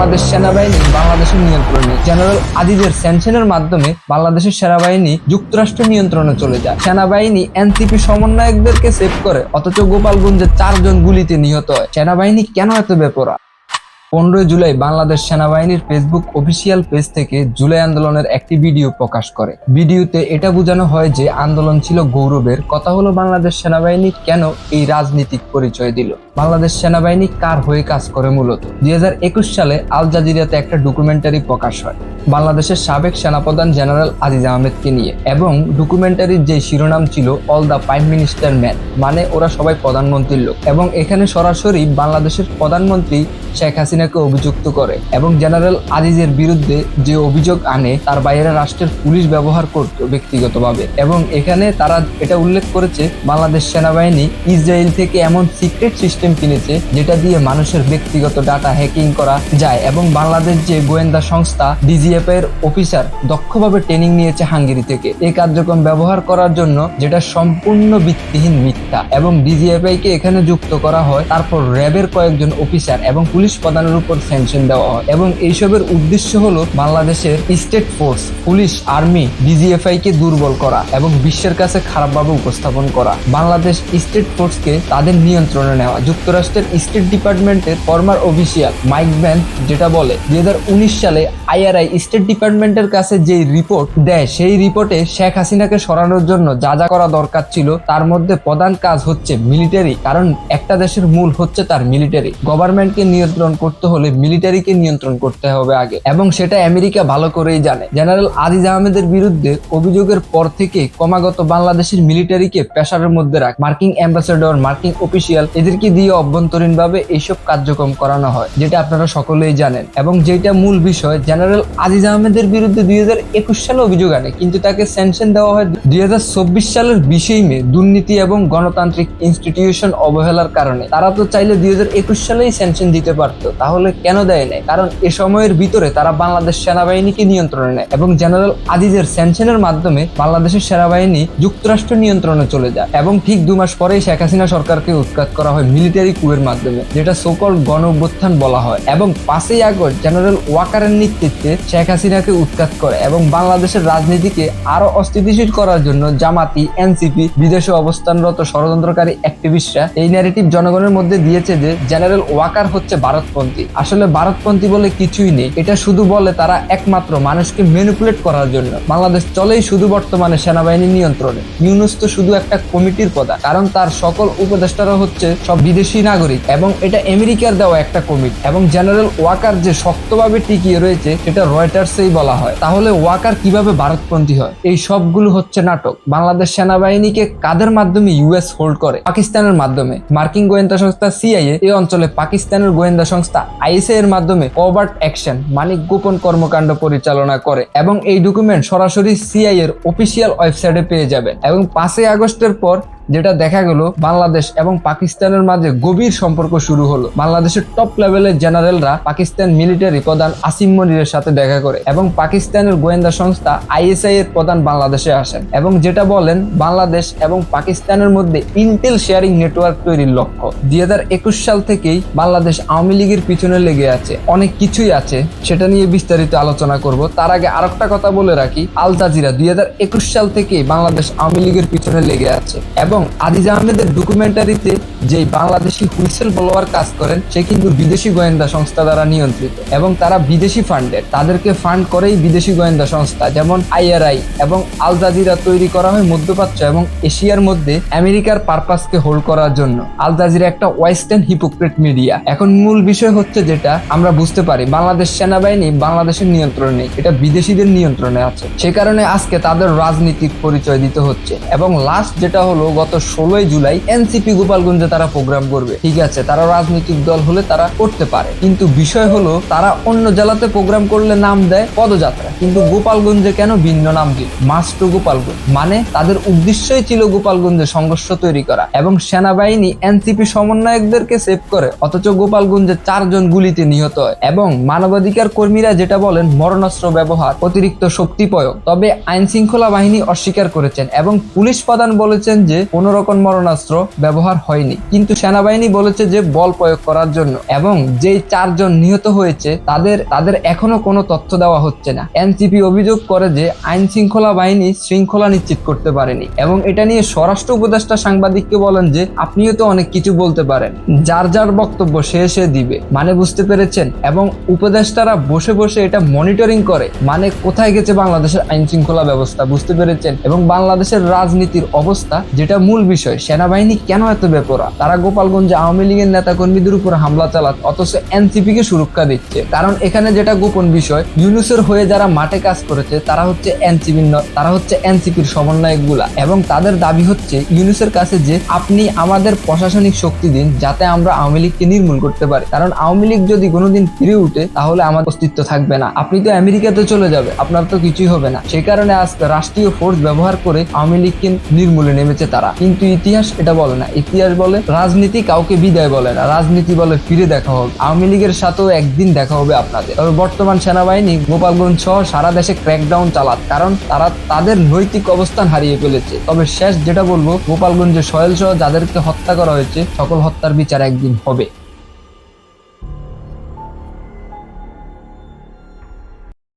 বাংলাদেশ সেনাবাহিনী বাংলাদেশের নিয়ন্ত্রণে। জেনারেল আজিজের স্যাংশনের মাধ্যমে বাংলাদেশের সেনাবাহিনী যুক্তরাষ্ট্র নিয়ন্ত্রণে চলে যায়। সেনাবাহিনী এনসিপি সমন্বয়কদেরকে সেভ করে, অথচ গোপালগঞ্জে 4 জন গুলিতে নিহত হয়। সেনাবাহিনী কেন এত বেপরোয়া? 15 জুলাই বাংলাদেশ সেনাবাহিনীর ফেসবুক অফিসিয়াল পেজ থেকে জুলাই আন্দোলনের একটি ভিডিও প্রকাশ করে। ভিডিওতে এটা বোঝানো হয় যে আন্দোলন ছিল গৌরবের। কথা হলো বাংলাদেশ সেনাবাহিনী কেন এই রাজনীতিক পরিচয় দিল, বাংলাদেশ সেনাবাহিনী কার হয়ে কাজ করে মূলত। 2021 সালে আল জাজিরাতে একটা ডকুমেন্টারি প্রকাশ হয় বাংলাদেশের সাবেক সেনাপ্রধান জেনারেল আজিজ আহমেদকে নিয়ে, এবং ডকুমেন্টারির যে শিরোনাম ছিল all the prime minister man, মানে ওরা সবাই প্রধানমন্ত্রীর লোক। এবং এখানে সরাসরি বাংলাদেশের প্রধানমন্ত্রী শেখ হাসিনাকে অভিযুক্ত করে এবং জেনারেল আজিজের বিরুদ্ধে যে অভিযোগ আনে তার বাইরে রাষ্ট্রের পুলিশ ব্যবহার করত ব্যক্তিগতভাবে। এবং এখানে তারা এটা উল্লেখ করেছে বাংলাদেশ সেনাবাহিনী ইসরায়েল থেকে এমন সিক্রেট সিস্টেম কিনেছে যেটা দিয়ে মানুষের ব্যক্তিগত ডাটা হ্যাকিং করা যায়, এবং বাংলাদেশ যে গোয়েন্দা সংস্থা ডিজিএফ এর অফিসার দক্ষভাবে ট্রেনিং নিয়েছে হাঙ্গেরি থেকে এই কার্যক্রম ব্যবহার করার জন্য, যেটা সম্পূর্ণ ভিত্তিহীন মিথ্যা। এবং ডিজিএফআই কে এখানে যুক্ত করা হয়, তারপর র্যাবের কয়েকজন অফিসার এবং পুলিশ প্রধানের উপর স্যাংশন দেওয়া হয়। এবং এইসবের উদ্দেশ্য হলো বাংলাদেশের state force, police, army, DGFI কে দুর্বল করা এবং বিশ্বের কাছে খারাপভাবে উপস্থাপন করা। বাংলাদেশ স্টেট ফোর্সকে তাদের নিয়ন্ত্রণে নেওয়া। যুক্তরাষ্ট্রের স্টেট ডিপার্টমেন্টের ফর্মার অফিসিয়াল মাইক ভ্যান্স যেটা বলে 2019 সালে আইআরআই স্টেট ডিপার্টমেন্টের কাছে যে রিপোর্ট দেয়, সেই রিপোর্টে শেখ হাসিনাকে সরানোর জন্য যা যা করা দরকার ছিল তার মধ্যে প্রধান কাজ হচ্ছে মিলিটারি, কারণ একটা দেশের মূল হচ্ছে তার মিলিটারি। গভর্নমেন্টকে নিয়ন্ত্রণ করতে হলে মিলিটারিকে নিয়ন্ত্রণ করতে হবে আগে, এবং সেটা আমেরিকা ভালো করেই জানে। জেনারেল আজিজ আহমেদের বিরুদ্ধে অভিযোগের পর থেকে ক্রমাগত বাংলাদেশের মিলিটারিকে প্রেসারের মধ্যে রাখ মার্কিন অ্যাম্বাসেডর, মার্কিন অফিসিয়াল, এদেরকে দিয়ে অভ্যন্তরীণভাবে এইসব কার্যক্রম করানো হয়, যেটা আপনারা সকলেই জানেন। এবং যেটা মূল বিষয়, জেনারেল আজিজ আহমেদের বিরুদ্ধে 2021 সালে অভিযোগ আনে, কিন্তু তাকে স্যাংশন দেওয়া হয় 2024 সালের 20 মে দুর্নীতি এবং গণতান্ত্রিক ইনস্টিটিউশন অবহেলার কারণে। তারা তো চাইলে 2021 সালেই স্যাংশন দিতে পারতো, তাহলে কেন দেয় নাই? কারণ এ সময়ের ভিতরে তারা বাংলাদেশ সেনাবাহিনীকে নিয়ন্ত্রণে নেয়, এবং জেনারেল আজিজের স্যাংশনের মাধ্যমে বাংলাদেশের সেনাবাহিনী যুক্তরাষ্ট্র নিয়ন্ত্রণে চলে যায়। এবং ঠিক 2 মাস পরেই শেখ হাসিনা সরকারকে উৎখাত করা হয় মিলিটারি কুয়ের মাধ্যমে, যেটা সোকল গণ অভ্যুত্থান বলা হয়। এবং 5ই আগস্ট জেনারেল ওয়াকারের নেতৃত্বে শেখ হাসিনাকে উৎখাত করে এবং বাংলাদেশের রাজনীতিকে আরো অস্থিতিশীল করার জন্য জামাতি, এনসিপি, বিদেশে অবস্থানরত ষড়যন্ত্রকারী অ্যাক্টিভিস্টরা এই ন্যারেটিভ জনগণের মধ্যে দিয়েছে যে জেনারেল ওয়াকার হচ্ছে ভারতপন্থী। আসলে ভারতপন্থী বলে কিছুই নেই, এটা শুধু বলে তারা একমাত্র মানুষকে ম্যানিপুলেট করার জন্য। বাংলাদেশ চলেই শুধু বর্তমানে সেনাবাহিনীর নিয়ন্ত্রণে। ইউনূস তো শুধু একটা কমিটির প্রধান, কারণ তার সকল উপদেষ্টারা হচ্ছে সব বিদেশি নাগরিক, এবং এটা আমেরিকার দেওয়া একটা কমিটি। এবং জেনারেল ওয়াকার যে শক্তভাবে টিকিয়ে রয়েছে সেটা রয়টার্সেই বলা হয়। তাহলে ওয়াকার কিভাবে ভারতপন্থী হয়? এই সবগুলো হচ্ছে নাটক। বাংলাদেশ সেনাবাহিনীকে কাদের মাধ্যমে ইউএস হোল্ড করে? পাকিস্তানের মাধ্যমে। মার্কিন গোয়েন্দা সংস্থা সিআইএ এই অঞ্চলে পাকিস্তানের গোয়েন্দা সংস্থা আইএসআই এর মাধ্যমে কভার্ট অ্যাকশন মানে গোপন কর্মকাণ্ড পরিচালনা করে। এবং এই ডকুমেন্ট সরাসরি সিআইএ এর অফিসিয়াল ওয়েবসাইটে পেয়ে যাবেন। এবং 5ই আগস্টের পর যেটা দেখা গেল, বাংলাদেশ এবং পাকিস্তানের মাঝে গভীর সম্পর্ক শুরু হলো। বাংলাদেশের টপ লেভেলের জেনারেলরা পাকিস্তান মিলিটারি প্রধান আসিম মনিরের সাথে দেখা করে, এবং পাকিস্তানের গোয়েন্দা সংস্থা আইএসআই এর প্রধান বাংলাদেশে আসেন, এবং যেটা বলেন বাংলাদেশ এবং পাকিস্তানের মধ্যে ইন্টেল শেয়ারিং নেটওয়ার্ক তৈরির লক্ষ্য। 2021 সাল থেকেই বাংলাদেশ আওয়ামী লীগের পিছনে লেগে আছে। অনেক কিছুই আছে, সেটা নিয়ে বিস্তারিত আলোচনা করব। তার আগে আরেকটা কথা বলে রাখি, আল জাজিরা 2021 সাল থেকেই বাংলাদেশ আওয়ামী লীগের পিছনে লেগে আছে। এবং আজিজ আহমেদের ডকুমেন্টারিতে যে বাংলাদেশি হুইসেল ব্লোয়ার কাজ করেন সে কিন্তু বিদেশি গোয়েন্দা সংস্থা দ্বারা নিয়ন্ত্রিত, এবং তারা বিদেশি ফান্ডের, তাদেরকে ফান্ড করেই বিদেশি গোয়েন্দা সংস্থা যেমন আইআরআই। এবং আল জাজিরা তৈরি করা হয় মধ্যপ্রাচ্য এবং এশিয়ার মধ্যে আমেরিকার পারপাসকে হোল্ড করার জন্য। আল জাজিরা একটা ওয়েস্টার্ন হিপোক্রেট মিডিয়া। এখন মূল বিষয় হচ্ছে যেটা আমরা বুঝতে পারি, বাংলাদেশ সেনাবাহিনী বাংলাদেশের নিয়ন্ত্রণে নেই, এটা বিদেশিদের নিয়ন্ত্রণে আছে। সে কারণে আজকে তাদের রাজনৈতিক পরিচয় দিতে হচ্ছে। এবং লাস্ট যেটা হলো, গত 16 জুলাই এনসিপি গোপালগঞ্জে তারা প্রোগ্রাম করবে। ঠিক আছে, তারা রাজনৈতিক দল হলে তারা করতে পারে, কিন্তু বিষয় হলো তারা অন্য জেলাতে প্রোগ্রাম করলে নাম দেয় পদযাত্রা, কিন্তু গোপালগঞ্জে কেন ভিন্ন নাম দিল? মাস্ট গোপালগঞ্জ, মানে তাদের উদ্দেশ্যই ছিল গোপালগঞ্জে সংঘর্ষ তৈরি করা। এবং সেনাবাহিনী এনসিপি সমন্বয়কদেরকে সেভ করে, অথচ গোপালগঞ্জে 4 জন গুলিতে নিহত হয়। এবং মানবাধিকার কর্মীরা যেটা বলেন মরণাস্ত্র ব্যবহার, অতিরিক্ত শক্তি প্রয়োগ, তবে আইন শৃঙ্খলা বাহিনী অস্বীকার করেছেন। এবং পুলিশ প্রধান বলেছেন যে কোনো রকম মরণাস্ত্র ব্যবহার হয়নি, কিন্তু সেনাবাহিনী বলেছে যে বল প্রয়োগ করার জন্য, এবং যেই 4 জন নিহত হয়েছে তাদের এখনো কোনো তথ্য দেওয়া হচ্ছে না। এনসিপি অভিযোগ করে যে আইন শৃঙ্খলা বাহিনী শৃঙ্খলা নিশ্চিত করতে পারেনি, এবং এটা নিয়ে স্বরাষ্ট্র উপদেষ্টা সাংবাদিককে বলেন যে আপনিও তো অনেক কিছু বলতে পারেন, যার যার বক্তব্য সে সে দিবে, মানে বুঝতে পেরেছেন। এবং উপদেষ্টারা বসে বসে এটা মনিটরিং করে, মানে কোথায় গেছে বাংলাদেশের আইন শৃঙ্খলা ব্যবস্থা, বুঝতে পেরেছেন। এবং বাংলাদেশের রাজনীতির অবস্থা, যেটা মূল বিষয়, সেনাবাহিনী কেন এত বেপরোয়া, তারা গোপালগঞ্জে আওয়ামী লীগের নেতা কর্মীদের উপর হামলা চালাত, অথচ এনসিপি কে সুরক্ষা দিচ্ছে। কারণ এখানে যেটা গোপন বিষয়, ইউনূসের হয়ে যারা মাঠে কাজ করেছে তারা হচ্ছে এনসিপির সমন্বয়ক গুলা, এবং তাদের দাবি হচ্ছে ইউনূসের কাছে যে আপনি আমাদের প্রশাসনিক শক্তি দিন যাতে আমরা আওয়ামী লীগকে নির্মূল করতে পারি, কারণ আওয়ামী লীগ যদি কোনোদিন ফিরে উঠে তাহলে আমাদের অস্তিত্ব থাকবে না, আপনি তো আমেরিকাতে চলে যাবে, আপনার তো কিছুই হবে না। সেই কারণে আজকে রাষ্ট্রীয় ফোর্স ব্যবহার করে আওয়ামী লীগকে নির্মূলে নেমেছে তারা। কিন্তু ইতিহাস এটা বলে না, ইতিহাস বলে রাজনীতি কাউকে বিদায় বলে না, রাজনীতি বলে ফিরে দেখা হবে। আওয়ামী লীগের সাথেও একদিন দেখা হবে আপনাদের। তবে বর্তমান সেনাবাহিনী গোপালগঞ্জ সহ সারা দেশে ক্র্যাকডাউন চালাত, কারণ তারা তাদের নৈতিক অবস্থান হারিয়ে ফেলেছে। তবে শেষ যেটা বলবো, গোপালগঞ্জে সোহেল সহ যাদেরকে হত্যা করা হয়েছে সকল হত্যার বিচার একদিন হবে।